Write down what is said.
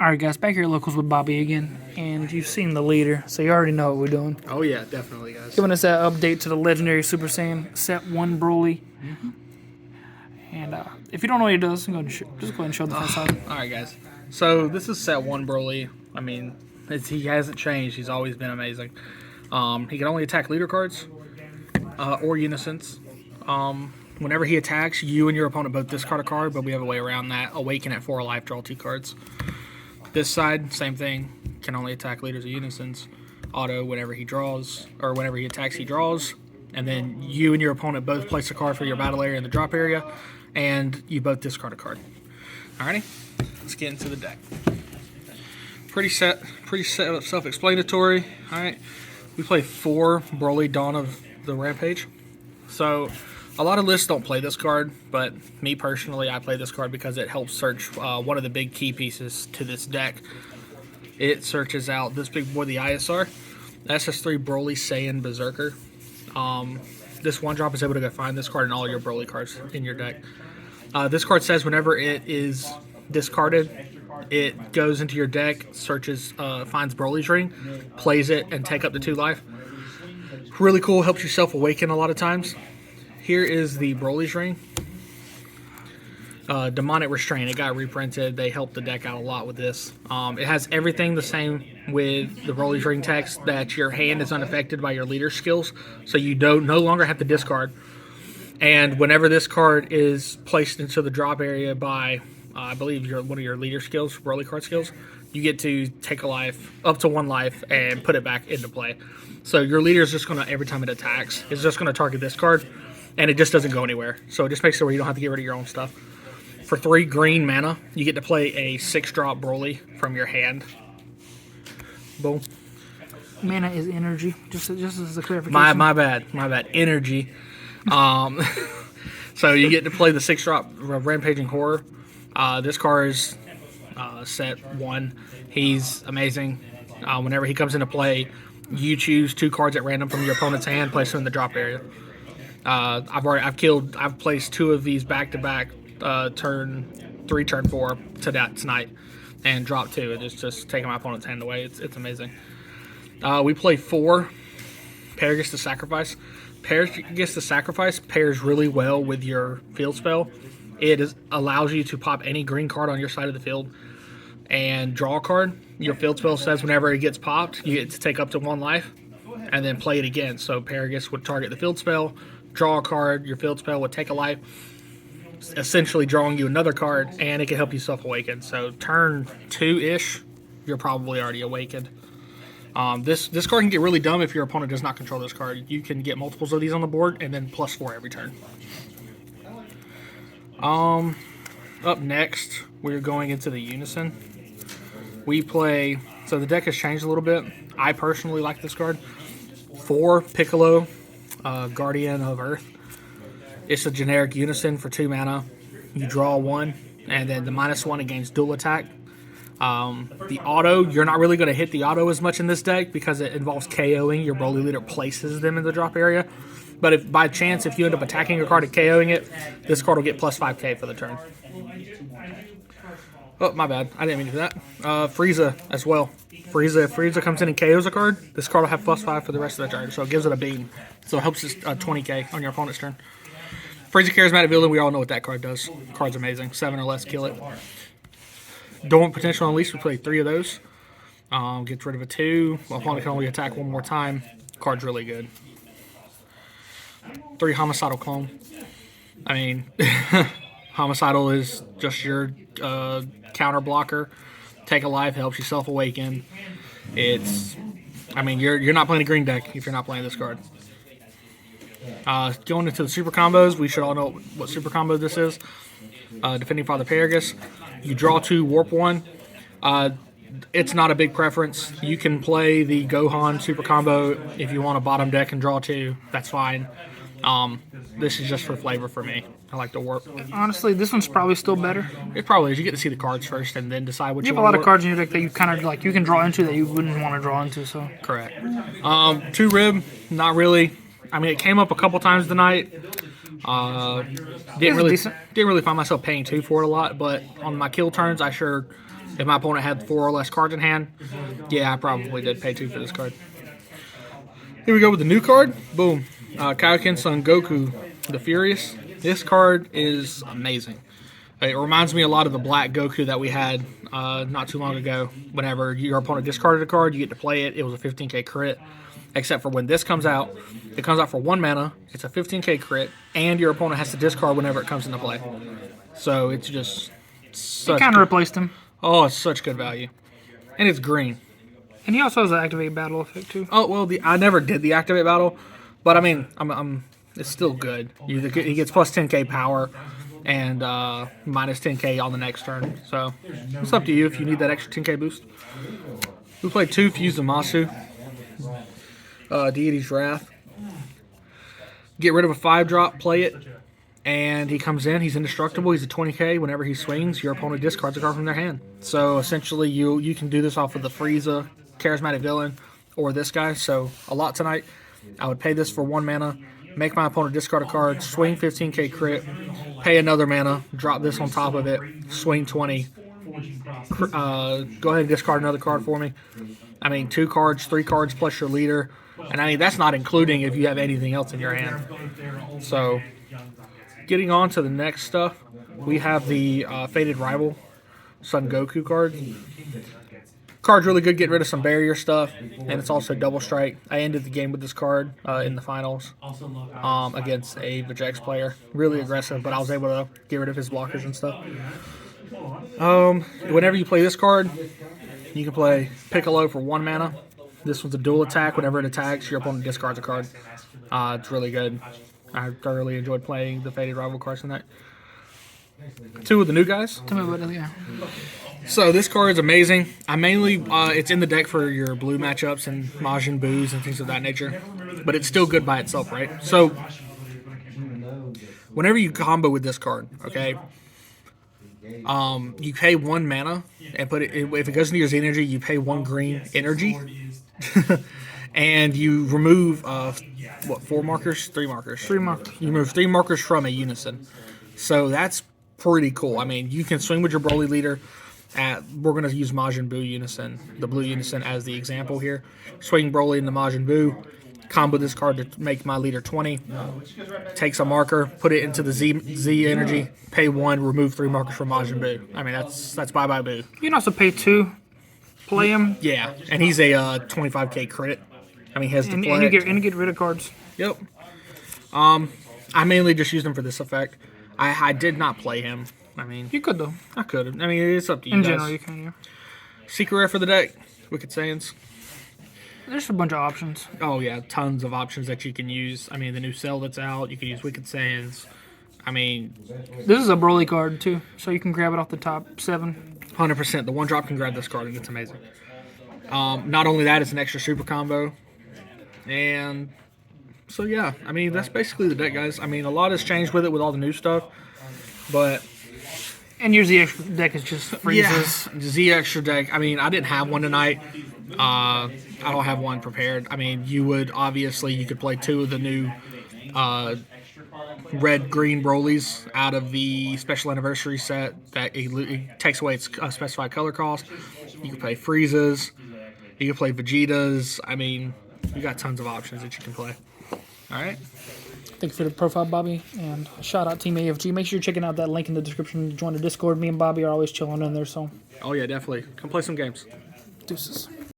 Alright guys, back here at Locals with Bobby again, and you've seen the leader, so you already know what we're doing. Oh yeah, definitely guys. Giving us that update to the legendary Super Saiyan Set 1 Broly. And if you don't know what he does, just go ahead and show the facade. Alright guys, so this is Set 1 Broly. I mean, he hasn't changed, he's always been amazing. He can only attack leader cards, or unisons. Whenever he attacks, you and your opponent both discard a card, but we have a way around that. Awaken at 4 life, draw 2 cards. This side, same thing. Can only attack leaders or unisons. Auto whenever he draws, or whenever he attacks, he draws. And then you and your opponent both place a card for your battle area in the drop area, and you both discard a card. Alrighty, let's get into the deck. Pretty self-explanatory. Alright, we play 4 Broly Dawn of the Rampage. So, a lot of lists don't play this card, but me personally, I play this card because it helps search one of the big key pieces to this deck. It searches out this big boy, the ISR, SS3 Broly Saiyan Berserker. This one drop is able to go find this card and all your Broly cards in your deck. This card says whenever it is discarded, it goes into your deck, searches, finds Broly's ring, plays it, and take up to 2 life. Really cool, helps you self-awaken a lot of times. Here is the Broly's ring. Demonic Restraint. It got reprinted. They helped the deck out a lot with this. It has everything the same with the Broly's ring text, that your hand is unaffected by your leader skills, so you no longer have to discard. And whenever this card is placed into the drop area by, I believe, one of your leader skills, Broly card skills, you get to take a life, up to 1 life, and put it back into play. So your leader is just going to, every time it attacks, it's just going to target this card, and it just doesn't go anywhere. So it just makes it where you don't have to get rid of your own stuff. For 3 green mana, you get to play a 6-drop Broly from your hand. Boom. Mana is energy, just as a clarification. My bad. Energy. So you get to play the 6-drop Rampaging Horror. This card is Set 1. He's amazing. Whenever he comes into play, you choose 2 cards at random from your opponent's hand, place them in the drop area. I've placed 2 of these back to back, turn 3, turn 4 tonight, and drop 2. It's just taking my opponent's hand away. It's amazing. We play 4 Paragus to Sacrifice. Paragus to Sacrifice pairs really well with your field spell. It allows you to pop any green card on your side of the field and draw a card. Your field spell says whenever it gets popped, you get to take up to 1 life and then play it again. So Paragus would target the field spell, draw a card, your field spell would take a life, essentially drawing you another card, and it can help you self-awaken. So turn 2-ish, you're probably already awakened. This card can get really dumb if your opponent does not control this card. You can get multiples of these on the board and then +4 every turn. Up next, we're going into the Unison. We play, so the deck has changed a little bit. I personally like this card. 4 Piccolo, Guardian of Earth. It's a generic Unison for 2 mana. You draw 1, and then the -1 against dual attack. The auto, you're not really going to hit the auto as much in this deck because it involves KOing. Your Broly leader places them in the drop area. But if by chance, if you end up attacking a card and KOing it, this card will get +5k for the turn. Oh, my bad. I didn't mean to do that. Frieza as well. If Frieza comes in and KOs a card, this card will have +5 for the rest of the turn. So it gives it a beam. So it helps us 20k on your opponent's turn. Frieza Charismatic Villain, we all know what that card does. The card's amazing. 7 or less, kill it. Dormant Potential Unleashed, we play 3 of those. Gets rid of a 2. Opponent can only attack 1 more time. Card's really good. 3 Homicidal Clone. I mean, Homicidal is just your counter blocker. Take a life, helps you self-awaken. I mean, you're not playing a green deck if you're not playing this card. Going into the super combos, we should all know what super combo this is. Defending Father Paragus. You draw 2, warp 1. It's not a big preference. You can play the Gohan super combo if you want a bottom deck and draw 2. That's fine. This is just for flavor for me. I like to warp. Honestly, this one's probably still better. It probably is. You get to see the cards first and then decide what you want. You have a lot of cards in your deck that you kind of like you can draw into that you wouldn't want to draw into. So correct. 2 Rib, not really. I mean, it came up a couple times tonight. Didn't really find myself paying 2 for it a lot, but on my kill turns, I sure If my opponent had 4 or less cards in hand, yeah, I probably did pay 2 for this card. Here we go with the new card. Boom. Kaioken Son Goku, the Furious. This card is amazing. It reminds me a lot of the black Goku that we had not too long ago. Whenever your opponent discarded a card, you get to play it. It was a 15k crit. Except for when this comes out, it comes out for 1 mana. It's a 15k crit, and your opponent has to discard whenever it comes into play. So it's just It kind of replaced him. Oh, it's such good value. And it's green. And he also has an activate battle effect too. Oh, well, I never did the activate battle, but I mean, it's still good. He gets plus 10k power and minus 10k on the next turn. So it's up to you if you need that extra 10k boost. We played 2 Fuse Masu, Deity's Wrath. Get rid of a 5-drop, play it, and he comes in. He's indestructible. He's a 20k. Whenever he swings, your opponent discards a card from their hand. So essentially, you can do this off of the Frieza, Charismatic Villain, or this guy. So a lot tonight. I would pay this for 1 mana, make my opponent discard a card, swing 15k crit, pay another mana, drop this on top of it, swing 20. Go ahead and discard another card for me. I mean, 2 cards, 3 cards plus your leader. And I mean, that's not including if you have anything else in your hand. So, getting on to the next stuff, we have the Fated Rival Son Goku card. Card's really good, getting rid of some barrier stuff, and it's also double strike. I ended the game with this card in the finals against a Vegeks player. Really aggressive, but I was able to get rid of his blockers and stuff. Whenever you play this card, you can play Piccolo for 1 mana. This one's a dual attack. Whenever it attacks, your opponent discards a card. It's really good. I thoroughly enjoyed playing the Fated Rival cards tonight. 2 of the new guys. Tell me about it, yeah. So this card is amazing. I mainly, it's in the deck for your blue matchups and Majin Boos and things of that nature. But it's still good by itself, right? So, whenever you combo with this card, okay, you pay 1 mana and put it, if it goes into your Z energy, you pay 1 green energy. And you remove 4 markers? 3 markers. 3 markers. You remove 3 markers from a unison. So that's pretty cool. I mean, you can swing with your Broly leader. We're going to use Majin Buu unison, the blue unison, as the example here. Swing Broly into Majin Buu. Combo this card to make my leader 20. Takes a marker, put it into the Z energy, pay 1, remove 3 markers from Majin Buu. I mean, that's bye-bye Buu. You can also pay 2, play him. Yeah, and he's a 25k crit. I mean, he has And deflect. you get rid of cards. Yep. I mainly just used him for this effect. I did not play him. I mean, You could, though. I could have. I mean, it's up to you In guys. general, you can, yeah. Secret rare for the deck. Wicked Saiyans. There's a bunch of options. Oh, yeah. Tons of options that you can use. I mean, the new cell that's out. You can use Wicked Saiyans. I mean, This is a Broly card, too, so you can grab it off the top 7. 100%. The 1-drop can grab this card, and it's amazing. Not only that, it's an extra super combo. And so, yeah. I mean, that's basically the deck, guys. I mean, a lot has changed with it with all the new stuff. But And your Z extra deck is just freezes. yeah, Z extra deck. I mean, I didn't have one tonight. I don't have one prepared. I mean, you could play 2 of the new red-green Brolys out of the special anniversary set that it takes away its specified color cost. You can play Friezas. You can play Vegetas. I mean, you got tons of options that you can play. All right. Thank you for the profile, Bobby, and shout out Team AFG. Make sure you're checking out that link in the description to join the Discord. Me and Bobby are always chilling in there, so Oh, yeah, definitely. Come play some games. deuces.